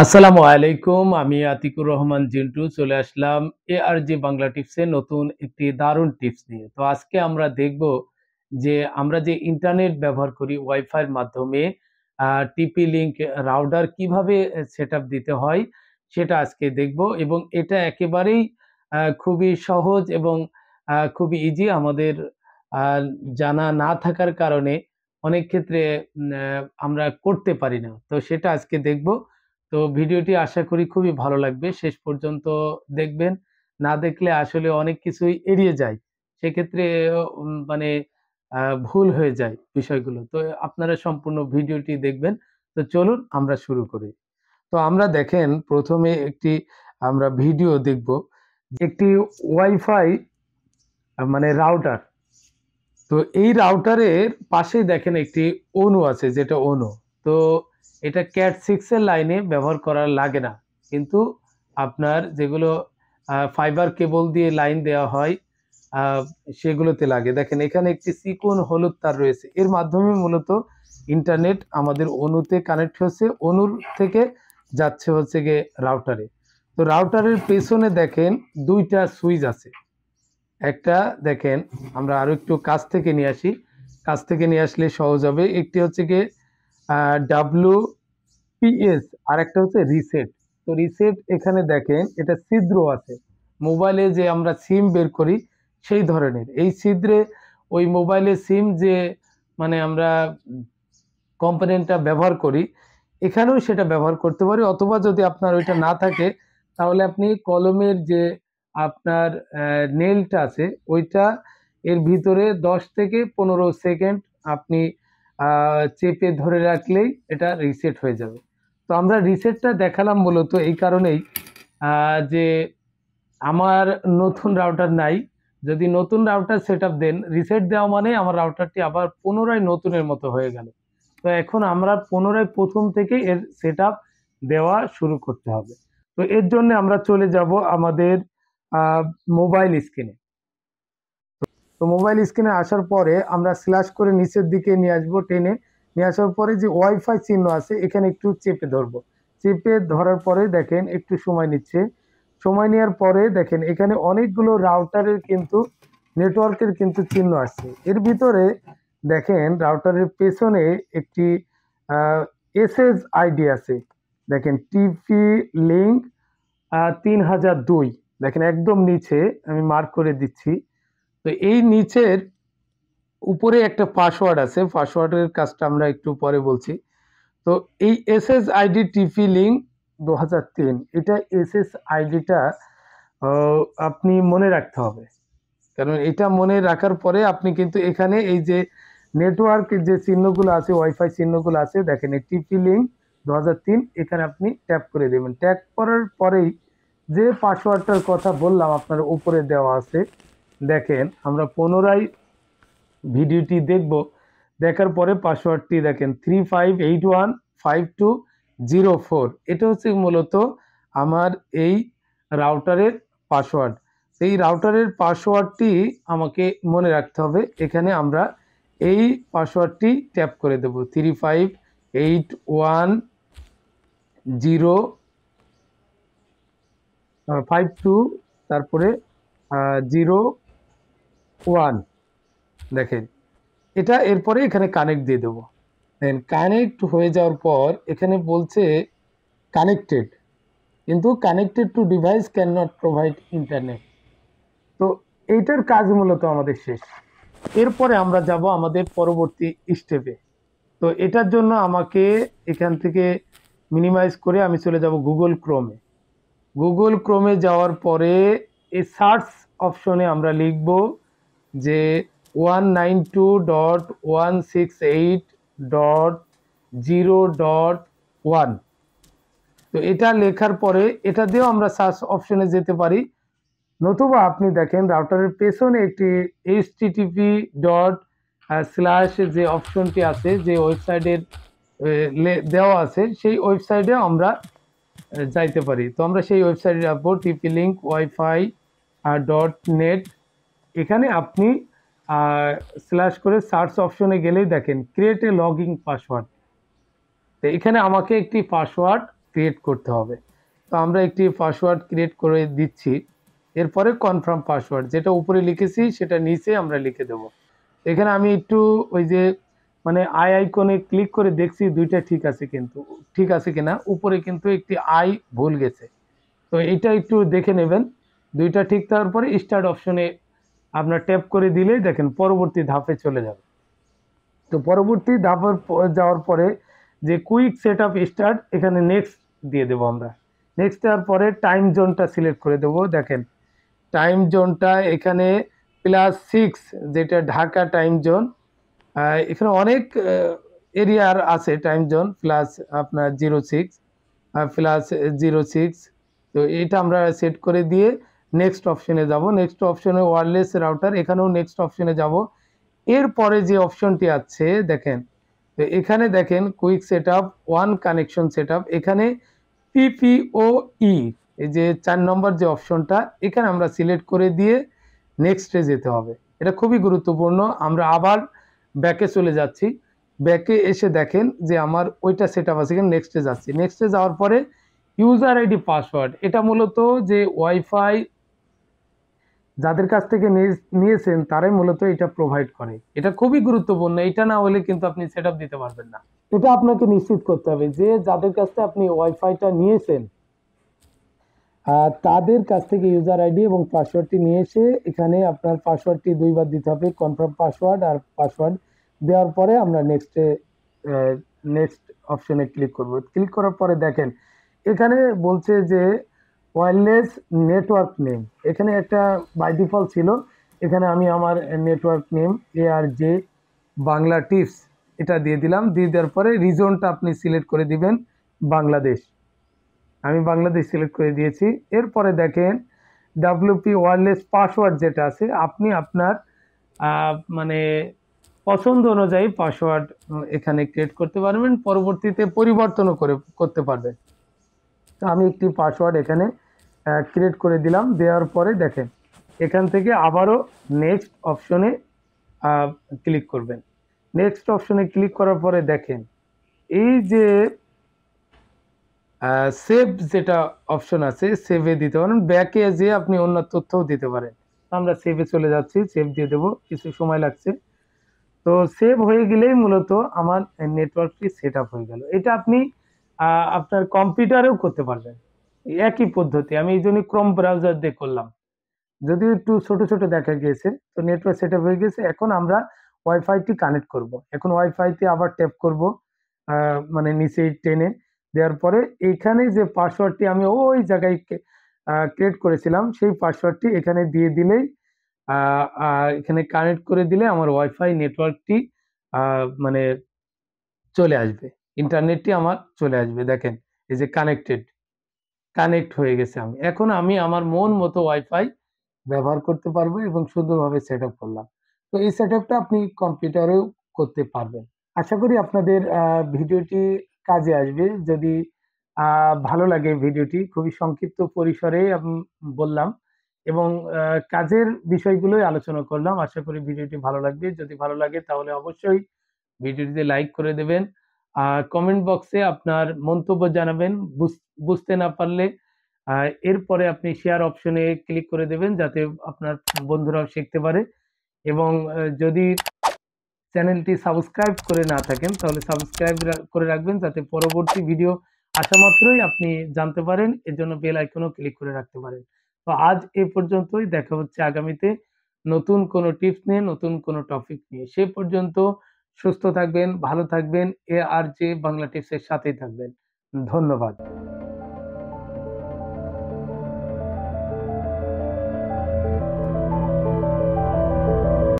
আসসালামু আলাইকুম। আমি আতিকুর রহমান জিন্টু চলে আসলাম এআরজি বাংলা টিপসে নতুন একটি দারুণ টিপস নিয়ে। তো আজকে আমরা দেখব যে আমরা যে ইন্টারনেট ব্যবহার করি ওয়াইফাই এর মাধ্যমে টিপি লিংক রাউটার কিভাবে সেটআপ দিতে হয় সেটা আজকে দেখব এবং এটা একেবারেই খুবই সহজ এবং খুবই ইজি আমাদের আ জানা না থাকার কারণে অনেক ক্ষেত্রে আমরা করতে পারি না। তো সেটা আজকে দেখব। তো ভিডিওটি আশা করি খুবই ভালো লাগবে। শেষ পর্যন্ত দেখবেন। না দেখলে আসলে অনেক কিছুই এড়িয়ে যায়। সেক্ষেত্রে মানে আ ভুল হয়ে যায় বিষয়গুলো। তো আপনারা সম্পূর্ণ ভিডিওটি দেখবেন। তো চলুন আমরা শুরু করি। তো আমরা দেখেন ১ম এ আমরা ভিডিও দেখব। একটি ওয়াইফাই মানে রাউটার। তো এই রাউটারের পাশেই দেখেন একটি অনু আছে যেটা অনু। তো এটা ক্যাট 6 এর লাইনে ব্যবহার করা লাগে না। কিন্তু আপনার যেগুলো ফাইবার কেবল দিয়ে লাইন দেওয়া হয় আ সেগুলোতে লাগে। দেখেন এখানে একটি চিকন হলুদ তার রয়েছে। এর মাধ্যমে মূলত ইন্টারনেট আমাদের অনুতে কানেক্ট হচ্ছে। অনুর থেকে যাচ্ছে হচ্ছে গিয়ে রাউটারে। তো রাউটারের পেছনে দেখেন ২ টা সুইচ আছে। একটা দেখেন আমরা আরো একটু কাছ থেকে নিয়ে আসি। কাছ থেকে নিয়ে আসলে সহজ হবে। একটি হচ্ছে গিয়ে WPS আরেকটা হচ্ছে রিসেট। তো রিসেট এখানে দেখেন এটা ছিদ্র আছে। মোবাইলে যে আমরা সিম বের করি সেই ধরনের। এই ছিদ্রে ওই মোবাইলে সিম যে মানে আমরা কম্পোনেন্টটা ব্যবহার করি, এখানেও সেটা ব্যবহার করতে পারি অথবা যদি আপনার ওইটা না থাকে তাহলে আপনি কলমের যে আপনার নেইলটা আছে ওইটা এর ভিতরে ১০ থেকে ১৫ সেকেন্ড আপনি চেপে ধরে রাখলেই এটা রিসেট হয়ে যাবে। তো আমরা রিসেটটা দেখালাম মূলত এই কারণেই যে আমার নতুন রাউটার নাই। যদি নতুন রাউটার সেটআপ দেন, রিসেট দেওয়া মানে আমার রাউটারটি আবার পুনরায় নতুনের মতো হয়ে গেল। তো এখন আমরা পুনরায় ১ম থেকে এর সেটআপ দেওয়া শুরু করতে হবে। তো এর জন্য আমরা চলে যাব আমাদের আ মোবাইল স্ক্রিনে। তো মোবাইল স্ক্রিনে আসার পরে আমরা স্ল্যাশ করে নিচের দিকে নিয়ে আসবো টেনে। নিয়ে আসার পরে যে ওয়াইফাই চিহ্ন আছে এখানে একটু চেপে ধরবো। চেপে ধরার পরে দেখেন একটু সময় নিচ্ছে। সময় নেওয়ার পরে দেখেন এখানে অনেকগুলো রাউটারের কিন্তু নেটওয়ার্কের কিন্তু চিহ্ন আসছে। এর ভিতরে দেখেন রাউটারের পেছনে একটি আ SSID আছে। দেখেন টিপি লিংক ৩০০২ দেখেন একদম নিচে আমি মার্ক করে দিচ্ছি। তো এই নিচের উপরে একটা পাসওয়ার্ড আছে। পাসওয়ার্ডের কাজটা আমরা একটু পরে বলছি। তো এই SSID টিপি লিংক ২০০৩ এটা SSID-টা আ আপনি মনে রাখতে হবে। কারণ এটা মনে রাখার পরে আপনি কিন্তু এখানে এই যে নেটওয়ার্ক যে চিহ্নগুলো আছে, ওয়াইফাই চিহ্নগুলো আছে দেখেন এই টিপি লিংক ২০০৩ এখানে আপনি ট্যাপ করে দিবেন। ট্যাপ করার পরেই যে পাসওয়ার্ডটার কথা বললাম আপনার উপরে দেওয়া আছে, দেখেন আমরা পুনরায় ভিডিওটি দেখব। দেখার পরে পাসওয়ার্ডটি দেখেন 35815204 এটা হচ্ছে মূলত আমার এই রাউটারের পাসওয়ার্ড। এই রাউটারের পাসওয়ার্ডটি আমাকে মনে রাখতে হবে। এখানে আমরা এই পাসওয়ার্ডটি ট্যাপ করে দেব 358152 তারপরে 01 দেখেন এটা এরপরে এখানে কানেক্ট দিয়ে দেবো। দেন কানেক্ট হয়ে যাওয়ার পর এখানে বলছে কানেক্টেড কিন্তু connected to device can not provide internet. তো এইটার কাজ মূলত আমাদের শেষ। এরপরে আমরা যাব আমাদের পরবর্তী স্টেপে। তো এটার জন্য আমাকে এখান থেকে মিনিমাইজ করে আমি চলে যাব গুগল ক্রোমে। গুগল ক্রোমে যাওয়ার পরে এই সার্চ অপশনে আমরা লিখব যে 192.168.0.1 তো এটা লেখার পরে এটা দিয়েও আমরা সার্চ অপশনে যেতে পারি। নতুবা আপনি দেখেন রাউটারের পেছনে একটি http যে অপশনটি আছে যে ওয়েবসাইটের দেওয়া আছে সেই ওয়েবসাইটে আমরা যাইতে পারি। তো আমরা সেই ওয়েবসাইটে যাব tplinkwifi.net এখানে আপনি স্ল্যাশ করে সার্চ অপশনে গেলেই দেখেন ক্রিয়েট এ লগইন পাসওয়ার্ড। তো এখানে আমাকে একটি পাসওয়ার্ড ক্রিয়েট করতে হবে। তো আমরা একটি পাসওয়ার্ড ক্রিয়েট করে দিচ্ছি, এরপরে কনফার্ম পাসওয়ার্ড যেটা উপরে লিখেছি সেটা নিচে আমরা লিখে দেব। এখানে আমি একটু ওই যে মানে আই আইকনে ক্লিক করে দেখছি দুইটা ঠিক আছে, কিন্তু ঠিক আছে কিনা, উপরে কিন্তু একটি আই ভুল গেছে। তো এটা একটু দেখে নেবেন, দুইটা ঠিক থাকার পরে স্টার্ট অপশনে আপনার ট্যাপ করে দিলেই দেখেন পরবর্তী ধাপে চলে যাবে। তো পরবর্তী ধাপের যাওয়ার পরে যে কুইক সেট আপ স্টার্ট, এখানে নেক্সট দিয়ে দেবো আমরা। নেক্সট দেওয়ার পরে টাইম জোনটা সিলেক্ট করে দেবো। দেখেন টাইম জোনটা এখানে +6, যেটা ঢাকা টাইম জোন। এখানে অনেক এরিয়ার আছে টাইম জোন, প্লাস আপনার 06 +06। তো এটা আমরা সেট করে দিয়ে নেক্সট অপশনে যাব। নেক্সট অপশনে ওয়্যারলেস রাউটার, এখানেও নেক্সট অপশনে যাব। এরপরে যে অপশনটি আছে দেখেন, তো এখানে দেখেন কুইক সেটআপ 1 কানেকশন সেটআপ, এখানে পিপিওই এই যে 4 নম্বর যে অপশনটা, এখানে আমরা সিলেক্ট করে দিয়ে নেক্সটে যেতে হবে। এটা খুবই গুরুত্বপূর্ণ। আমরা আবার ব্যাকে চলে যাচ্ছি, ব্যাকে এসে দেখেন যে আমার ওইটা সেটআপ আছে, এখানে নেক্সটে যাচ্ছি। নেক্সটে যাওয়ার পরে ইউজার আইডি পাসওয়ার্ড, এটা মূলত যে ওয়াইফাই যাদের কাছ থেকে নিয়েছেন তারাই মূলত এটা প্রোভাইড করে। এটা খুবই গুরুত্বপূর্ণ, এটা না হলে কিন্তু আপনি সেটআপ দিতে পারবেন না। এটা আপনাকে নিশ্চিত করতে হবে যে যাদের কাছ থেকে আপনি ওয়াইফাইটা নিয়েছেন তাদের কাছ থেকে ইউজার আইডি এবং পাসওয়ার্ডটি নিয়ে এসে এখানে আপনার পাসওয়ার্ডটি 2 বার দিতে হবে, কনফার্ম পাসওয়ার্ড। আর পাসওয়ার্ড দেওয়ার পরে আমরা নেক্সট অপশনে ক্লিক করব। ক্লিক করার পরে দেখেন এখানে বলছে যে ওয়্যারলেস নেটওয়ার্ক নেম, এখানে একটা বাই ডিফল্ট ছিল, এখানে আমি আমার network name ARJ Bangla tips এটা দিয়ে দিলাম। দিয়ে দেওয়ার পরে রিজনটা আপনি সিলেক্ট করে দিবেন বাংলাদেশ, আমি বাংলাদেশ সিলেক্ট করে দিয়েছি। এরপরে দেখেন WP ওয়্যারলেস পাসওয়ার্ড যেটা আছে, আপনি আপনার মানে পছন্দ অনুযায়ী পাসওয়ার্ড এখানে ক্রিয়েট করতে পারবেন, পরবর্তীতে পরিবর্তনও করতে পারবেন। তো আমি একটি পাসওয়ার্ড এখানে ক্রিয়েট করে দিলাম। দেওয়ার পরে দেখেন এখান থেকে আবারও নেক্সট অপশনে ক্লিক করবেন। নেক্সট অপশনে ক্লিক করার পরে দেখেন এই যে সেভ যেটা অপশন আছে, সেভে দিতে পারেন, ব্যাকে যে আপনি অন্য তথ্যও দিতে পারেন। আমরা সেভে চলে যাচ্ছি, সেভ দিয়ে দেবো, কিছু সময় লাগছে। তো সেভ হয়ে গেলেই মূলত আমার নেটওয়ার্কটি সেট আপ হয়ে গেল। এটা আপনি আপনার কম্পিউটারেও করতে পারবেন, একই পদ্ধতি। আমি এই জন্য ক্রোম ব্রাউজার দিয়ে করলাম, যদিও একটু ছোট ছোট দেখা গিয়েছে। তো নেটওয়ার্ক সেট আপ হয়ে গেছে, এখন আমরা ওয়াইফাইটি কানেক্ট করব। এখন ওয়াইফাইতে আবার ট্যাপ করব, মানে নিচে টেনে দেওয়ার পরে এইখানে যে পাসওয়ার্ডটি আমি ওই জায়গায় ক্রিয়েট করেছিলাম সেই পাসওয়ার্ডটি এখানে দিয়ে দিলেই এখানে কানেক্ট করে দিলে আমার ওয়াইফাই নেটওয়ার্কটি মানে চলে আসবে, ইন্টারনেটটি আমার চলে আসবে। দেখেন এই যে কানেক্ট হয়ে গেছে। এখন আমি আমার মন মতো ওয়াইফাই ব্যবহার করতে পারবো এবং সুন্দরভাবে সেট আপ করলাম। তো এই সেট আপটা আপনি কম্পিউটারেও করতে পারবেন। আশা করি আপনাদের ভিডিওটি কাজে আসবে। যদি ভালো লাগে ভিডিওটি, খুবই সংক্ষিপ্ত পরিসরে আমি বললাম এবং কাজের বিষয়গুলোই আলোচনা করলাম। আশা করি ভিডিওটি ভালো লাগবে। যদি ভালো লাগে তাহলে অবশ্যই ভিডিওটিতে লাইক করে দেবেন। কমেন্ট বক্সে আপনার মন্তব্য জানাবেন। বুঝতে না পারলে এরপরে আপনি শেয়ার অপশনে ক্লিক করে দেবেন যাতে আপনার বন্ধুরাও শিখতে পারে। এবং যদি চ্যানেলটি সাবস্ক্রাইব করে না থাকেন তাহলে সাবস্ক্রাইব করে রাখবেন যাতে পরবর্তী ভিডিও আসা মাত্রই আপনি জানতে পারেন। এজন্য বেল আইকনও ক্লিক করে রাখতে পারেন। তো আজ এ পর্যন্তই, দেখা হচ্ছে আগামীতে নতুন কোনো টিপস নিয়ে, নতুন কোনো টপিক নিয়ে। সে পর্যন্ত সুস্থ থাকবেন, ভালো থাকবেন, ARJ বাংলা টিপসের সাথেই থাকবেন। ধন্যবাদ।